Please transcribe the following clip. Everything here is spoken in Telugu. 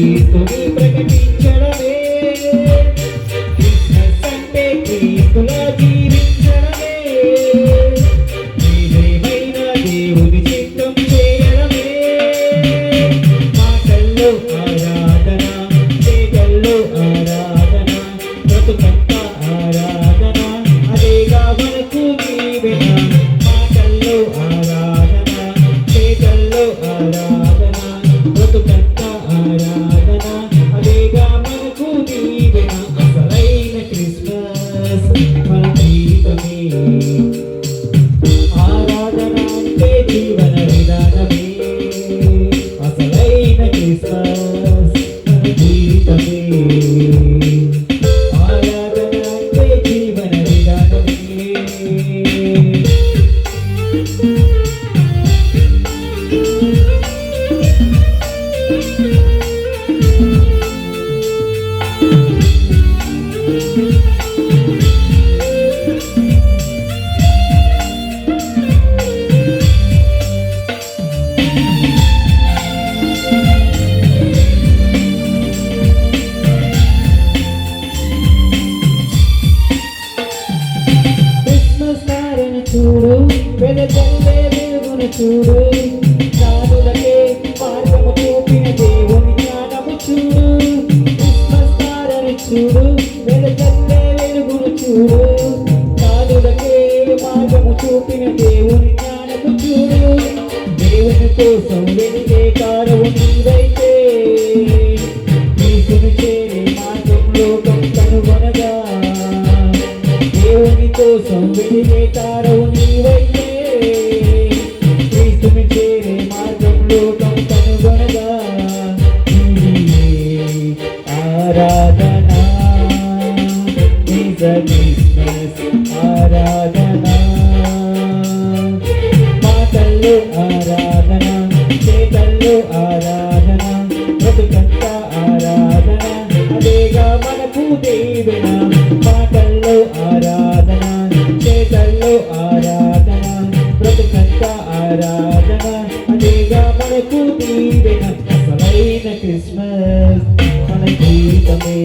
క్రీస్తుని ప్రకటించడమే, క్రిస్మస్ అంటే క్రీస్తులా జీవించడమే, ఏదేమైనా దేవుని చిత్తం చేయడమే. మాటల్లో ఆరాధన, చేతల్లో ఆరాధన, బ్రతుకంతా ఆరాధన, అదేగా మనకు దీవెన. మాటల్లో ఆరాధన, చేతల్లో ఆరాధన, బ్రతుకంతా ఆరాధన, అదేగా మనకు దీవెన. అసలైన క్రిస్మస్ మన జీవితమే, ఆరాధన అంటే జీవన విధానమే. అసలైన క్రిస్మస్ మన జీవితమే, ఆరాధన అంటే జీవన విధానమే. క్రిస్మస్ తారను చూడు, వెలుగల్లే వెలుగును చూడు, సాధులకే మార్గము చూపిన దేవుని జ్ఞానము చూడు. క్రిస్మస్ తారను చూడు, వెలుగల్లే వెలుగును చూడు, సాధులకే మార్గము చూపిన దేవుని జ్ఞానము చూడు. దేవుని కోసం వెలిగే కారవు నీవైతే, క్రీస్తును చేరే మార్గం లోకం కనుగొనగా. దేవుని కోసం వెలిగే తారవు నీవైతే, క్రీస్తుని చేరే మార్గం లోకం కనుగొనగా. ఆరాధన క్రిస్మస్ ఆరాధన, మాటల్లో ఆరాధన, చేతల్లో ఆరాధన, బ్రతుకంతా ఆరాధన, అదేగా మనకు దీవెన. మాటల్లో ఆరాధన, చేతల్లో ఆరాధన, బ్రతుకంతా ఆరాధన, అదేగా మనకు దీవెన. అసలైన క్రిస్మస్ మన జీవితమే.